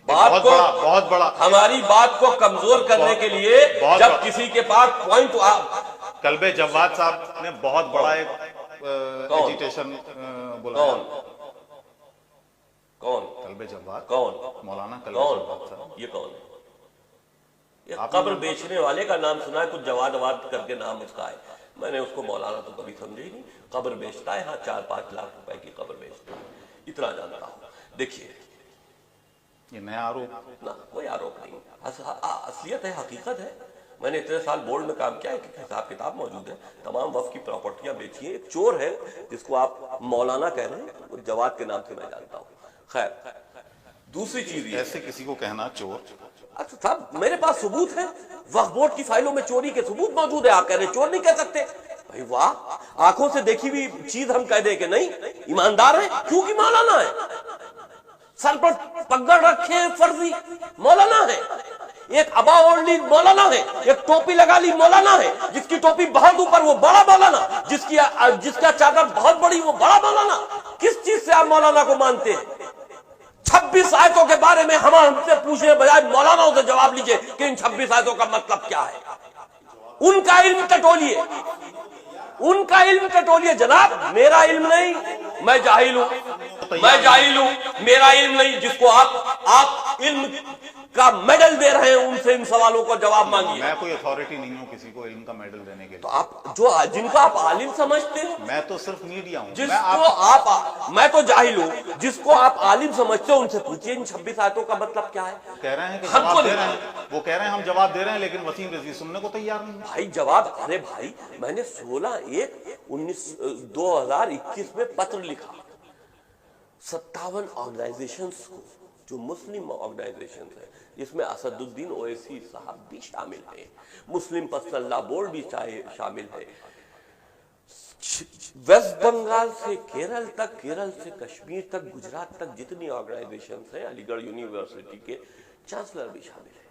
बहुत बड़ा हमारी बात को कमजोर करने के लिए जब किसी के पास पॉइंट, कल्बे जव्वाद साहब ने बहुत बड़ा एक एजिटेशन बोला। कौन? कल्बे जव्वाद कौन? मौलाना कल्बे जव्वाद साहब। ये कौन है? ये कब्र बेचने वाले का नाम सुना है, कुछ जवाद करके नाम उसका है, मैंने उसको मौलाना तो कभी समझे ही नहीं। कब्र बेचता है, हाँ 4-5 लाख रुपए की कब्र बेचता है, इतना जानता हूं। देखिए ये नया आरोप ना, कोई आरोप नहीं, असलियत है, हकीकत है। मैंने इतने साल बोर्ड में काम किया है, हिसाब किताब मौजूद है, तमाम वफ की प्रॉपर्टियां बेची है। एक चोर है जिसको आप मौलाना कह रहे हैं, वो जवाद के नाम से मैं जानता हूँ। खैर, दूसरी चीज, ऐसे किसी को कहना चोर, अच्छा साहब मेरे पास सबूत है, वक्फ बोर्ड की फाइलों में चोरी के सबूत मौजूद है, आप कह रहे चोर नहीं कह सकते? भाई वाह, आंखों से देखी हुई चीज हम कह दे कि नहीं ईमानदार है, क्योंकि मौलाना है, सर पर पगड़ रखे हैं फर्जी, मौलाना है, एक अबा ओढ़ मौलाना है, एक टोपी लगा ली मौलाना है, जिसकी टोपी बहुत ऊपर वो बड़ा मौलाना, जिसका चादर बहुत बड़ी वो बड़ा मौलाना। किस चीज से आप मौलाना को मानते हैं? 26 आयतों के बारे में हमसे पूछने बजाय मौलानाओं से जवाब लीजिए कि इन 26 आयतों का मतलब क्या है। उनका इल्म टटोलिए, उनका इल्म टटोलिए जनाब, मेरा इल्म नहीं, मैं जाहिल हूं, मेरा इल्म नहीं। जिसको आप इल्म का मेडल दे रहे हैं, उनसे इन सवालों को जवाब मांगिए। मैं कोई अथॉरिटी नहीं हूं किसी को इल्म का मेडल देने के लिए। तो आप जिनको आप आलिम समझते हो, मैं तो सिर्फ मीडिया हूं, मैं तो जाहिल हूं, जिसको आप आलिम समझते हो उनसे पूछिए इन 26 आयतों का मतलब क्या है। कह रहे हैं कि जवाब दे रहे हैं, वो कह रहे हैं हम जवाब दे रहे हैं, लेकिन वसीम रिजवी सुनने को तैयार नहीं। भाई जवाब, अरे भाई मैंने 16/1/2021 में पत्र लिखा 57 ऑर्गेनाइजेशंस को, जो मुस्लिम ऑर्गेनाइजेशंस है, जिसमें असदुद्दीन ओवैसी साहब भी शामिल हैं, मुस्लिम पर्सनल लॉ बोर्ड भी शामिल है, वेस्ट बंगाल से केरल तक, केरल से कश्मीर तक, गुजरात तक जितनी ऑर्गेनाइजेशंस हैं, अलीगढ़ यूनिवर्सिटी के चांसलर भी शामिल है,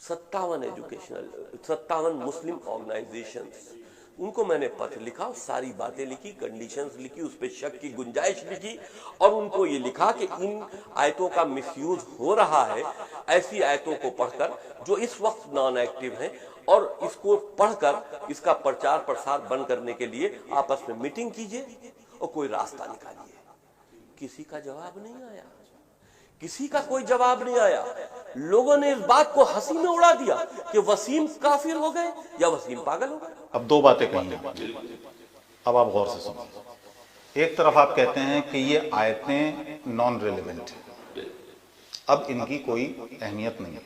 57 मुस्लिम ऑर्गेनाइजेशंस, उनको मैंने पत्र लिखा, सारी बातें लिखी, कंडीशंस लिखी, उस पर शक की गुंजाइश लिखी, और उनको ये लिखा कि इन आयतों का मिसयूज हो रहा है। ऐसी आयतों को पढ़कर जो इस वक्त नॉन एक्टिव हैं, और इसको पढ़कर इसका प्रचार प्रसार बंद करने के लिए आपस में मीटिंग कीजिए और कोई रास्ता निकालिए। किसी का जवाब नहीं आया, किसी का कोई जवाब नहीं आया। लोगों ने इस बात को हंसी में उड़ा दिया कि वसीम काफिर हो गए या वसीम पागल हो गए। अब दो बातें कही, अब आप गौर से सुनिए। एक तरफ आप कहते हैं कि ये आयतें नॉन रेलेवेंट है, अब इनकी कोई अहमियत नहीं है।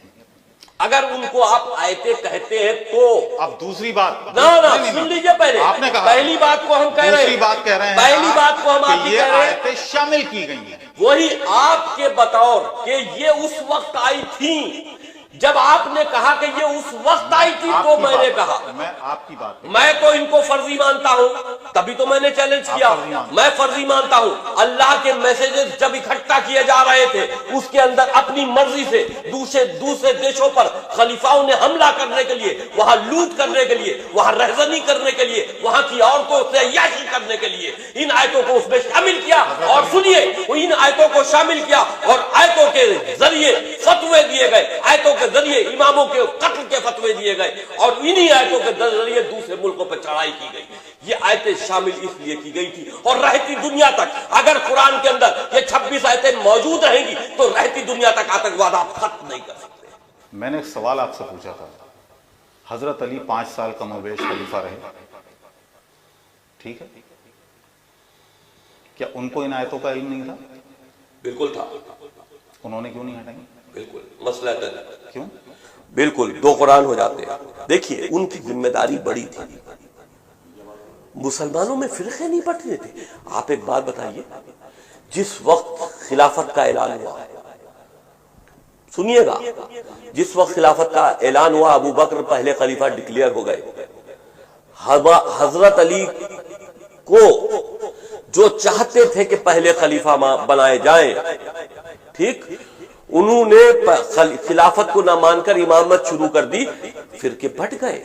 अगर उनको आप आयतें कहते हैं तो अब दूसरी बात ना सुन लीजिए पहले, आपने कहा पहली बात को हम कह रहे हैं, दूसरी बात कह रहे हैं, पहली बात को हम कि आपकी ये कह रहे हैं, आयतें शामिल की गई हैं। वही आपके बतौर कि ये उस वक्त आई थी जब आपने कहा कि ये उस वक्त आई थी, तो मैंने कहा मैं आपकी बात मैं तो इनको फर्जी मानता हूं, तभी तो मैंने चैलेंज किया, मैं फर्जी मानता हूं। अल्लाह के मैसेजेस जब इकट्ठा किए जा रहे थे, उसके अंदर अपनी मर्जी से दूसरे देशों पर खलीफाओं ने हमला करने के लिए, वहां लूट करने के लिए, वहां रहजनी करने के लिए, वहां की औरतों से अय्याशी करने के लिए इन आयतों को उसमें शामिल किया। और सुनिए, इन आयतों को शामिल किया और आयतों के जरिए फतवे दिए गए, आयतों के जरिए इमामों के कत्ल के फतवे दिए गए और इन्हीं आयतों के जरिए दूसरे मुल्कों पर चढ़ाई की गई। ये आयतें शामिल इसलिए की गई थी और रहती दुनिया तक, अगर कुरान के अंदर ये 26 आयतें मौजूद रहेंगी तो रहती दुनिया तक आतंकवाद आप खत्म नहीं कर सकते। मैंने एक सवाल आपसे पूछा था, हजरत अली 5 साल कमोबेश खलीफा रहे, ठीक है, क्या उनको इन आयतों का इल्म नहीं था? बिल्कुल था। उन्होंने क्यों नहीं हटाई? बिल्कुल मसला क्यों? बिल्कुल दो कुरान हो जाते हैं। देखिए, उनकी जिम्मेदारी बड़ी थी, मुसलमानों में फिरके नहीं बट रहे थे। आप एक बात बताइए, जिस वक्त खिलाफत का ऐलान हुआ, सुनिएगा, जिस वक्त खिलाफत का ऐलान हुआ, अबू बकर पहले खलीफा डिक्लेयर हो गए। हजरत अली को जो चाहते थे कि पहले खलीफा बनाए जाएं, ठीक, उन्होंने खिलाफत को ना मानकर इमामत शुरू कर दी, फिर के बट गए।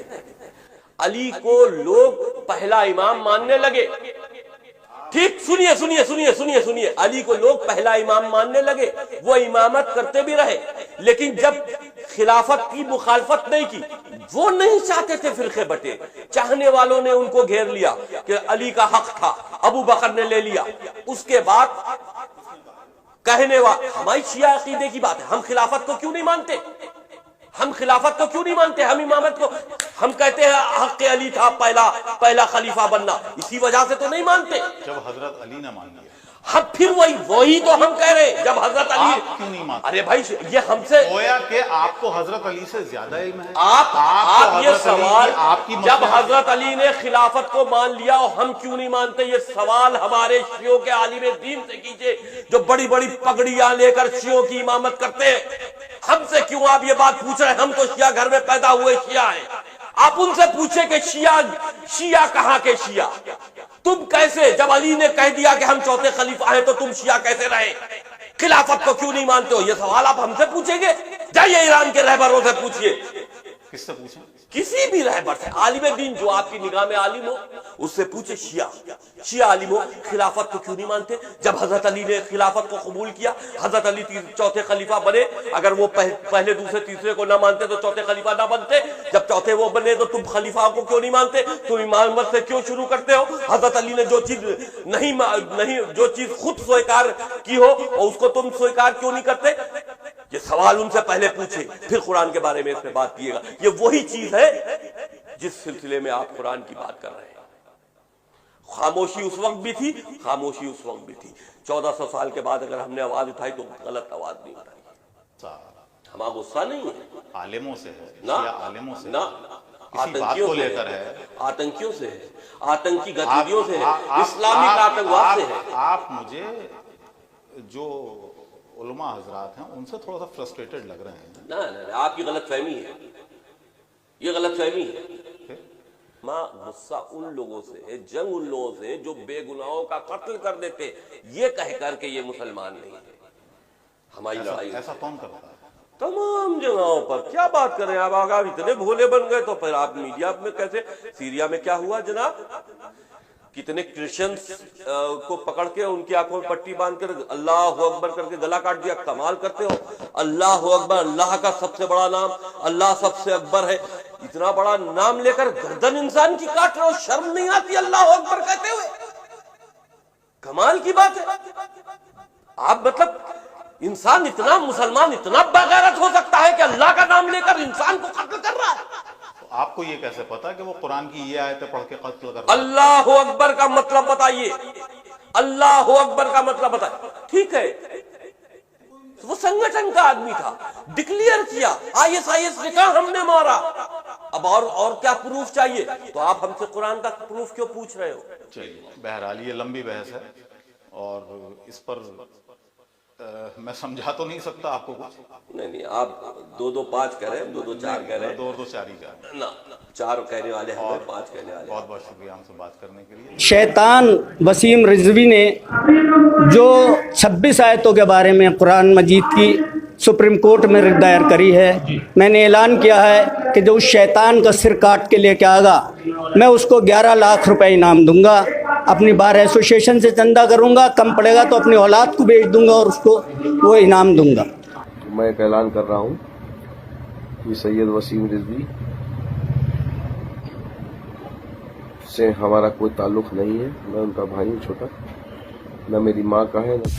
अली को लोग पहला इमाम मानने लगे, ठीक, सुनिए सुनिए सुनिए सुनिए सुनिए, अली को लोग पहला इमाम मानने लगे, वो इमामत करते भी रहे, लेकिन जब खिलाफत की मुखालफत नहीं की, वो नहीं चाहते थे फिरके बटे, चाहने वालों ने उनको घेर लिया कि अली का हक था, अबू बकर ने ले लिया। उसके बाद कहने वाले, हमारी शिया अकीदे की बात है, हम खिलाफत को क्यों नहीं मानते, हम खिलाफत को क्यों नहीं मानते, हम इमामत को, हम कहते हैं हक अली था पहला खलीफा बनना, इसी वजह से तो नहीं मानते। जब हजरत अली ने मान लिया, हम फिर वही तो हम कह रहे हैं, जब हजरत अली, आप क्यों नहीं मानते? अरे भाई, ये हमसे गोया कि आपको हजरत अली से ज्यादा इल्म है। आप ये सवाल, आपकी जब हजरत अली ने खिलाफत को मान लिया और हम क्यों नहीं मानते, ये सवाल हमारे शियों के आलिम दीन से कीजिए, जो बड़ी बड़ी पगड़ियां लेकर शियों की इमामत करते हैं। हमसे क्यों आप ये बात पूछ रहे हैं? हम तो शिया घर में पैदा हुए शिया हैं। आप उनसे पूछे कि शिया कहां के शिया, तुम कैसे, जब अली ने कह दिया कि हम चौथे खलीफा हैं, तो तुम शिया कैसे रहे? खिलाफत को क्यों नहीं मानते हो? ये सवाल आप हमसे पूछेंगे? जाइए ईरान के रहबरों से पूछिए। किससे पूछें? किसी भी रहबर से, आलिम दीन जो आपकी निगाह में आलिम हो, उससे पूछे, शिया आलिम हो, खिलाफत को क्यों नहीं मानते? जब हजरत अली ने खिलाफत को कबूल किया, हजरत अली चौथे खलीफा बने, अगर वो पहले दूसरे तीसरे को ना मानते तो चौथे खलीफा ना बनते, जब चौथे वो बने तो तुम खलीफा को क्यों नहीं मानते? तुम इमामत से क्यों शुरू करते हो? हजरत अली ने जो चीज नहीं जो चीज खुद स्वीकार की हो, उसको तुम स्वीकार क्यों नहीं करते? ये सवाल उनसे पहले पूछे, फिर कुरान के बारे में इसमें बात कीजिएगा। ये वही चीज है जिस सिलसिले में आप कुरान की बात कर रहे हैं। खामोशी उस वक्त भी थी, खामोशी उस वक्त भी थी। 1400 साल के बाद अगर हमने आवाज उठाई तो गलत आवाज नहीं उठाई। हमारा गुस्सा नहीं है, आलिमों से है ना, आलिमों से ना, आतंकियों से लेकर है, आतंकियों से है, आतंकी गतिविधियों से है, इस्लामिक आतंकवाद से है। आप मुझे जो उलमा हजरात हैं उनसे थोड़ा सा फ्रस्ट्रेटेड लग रहे हैं। ना, आपकी गलतफहमी है, ये गलतफहमी है। मां गुस्सा उन लोगों से है, जंग उन लोगों से जो बेगुनाहों का कत्ल कर देते, ये कह करके ये मुसलमान नहीं है। हमारी लड़ाई ऐसा कौन करता है? तमाम जगहों पर। क्या बात करें आप, आगे इतने भोले बन गए तो फिर आप मीडिया में कैसे? सीरिया में क्या हुआ जनाब, कितने क्रिश्चियंस को पकड़ के उनकी आंखों में पट्टी बांध कर अल्लाह अकबर करके गला काट दिया। कमाल करते हो, अल्लाह अकबर, अल्लाह का सबसे बड़ा नाम, अल्लाह सबसे अकबर है, इतना बड़ा नाम लेकर गर्दन इंसान की काट रहे हो, शर्म नहीं आती अल्लाह अकबर कहते हुए? कमाल की बात है। आप मतलब इंसान इतना, मुसलमान इतना बेगैरत हो सकता है कि अल्लाह का नाम लेकर इंसान को कत्ल कर रहा है? आपको ये कैसे पता कि वो कुरान की ये आयतें पढ़ के कत्ल कर रहा है? अल्लाह अकबर का मतलब बताइए, अल्लाह अकबर का मतलब बताइए। ठीक है, وہ سنگٹھن کا آدمی تھا, ڈکلیئر کیا, ISIS نے کہا ہم نے مارا. اب اور کیا پروف چاہیے؟ تو آپ ہم سے قرآن کا پروف کیوں پوچھ رہے ہو؟ چلیے, بہرحال یہ لمبی بحث ہے اور اس پر میں سمجھا تو نہیں سکتا آپ کو کچھ. نہیں, آپ 2-2-5 کہہ رہے ہیں, 2-2-4 کہہ رہے ہیں. 2-2-4 ہی کہا. نا 4 کہنے والے ہیں, 5 کہنے والے ہیں. بہت بہت شکریہ ہم سے بات کرنے کے لیے. شیطان وسیم رضوی نے جو 26 آیتوں کے بارے میں قرآن مجید کی سپریم کورٹ میں دائر کری ہے, میں نے اعلان کیا ہے کہ جو اس شیطان کا سر کاٹ کے لے کے آگا میں اس کو 11 لاکھ روپے انعام دوں گا. اپنی بار ایسوسیشن سے چندہ کروں گا, کم پڑے گا تو اپنی اولاد کو بیچ دوں گا اور اس کو وہ انعام دوں گا. میں ایک اعلان کر رہا ہوں کہ سید وسیم رضوی سے ہمارا کوئی تعلق نہیں ہے. میں ان کا بھائی ہوں چھوٹا, نہ میری ماں کا ہے نہ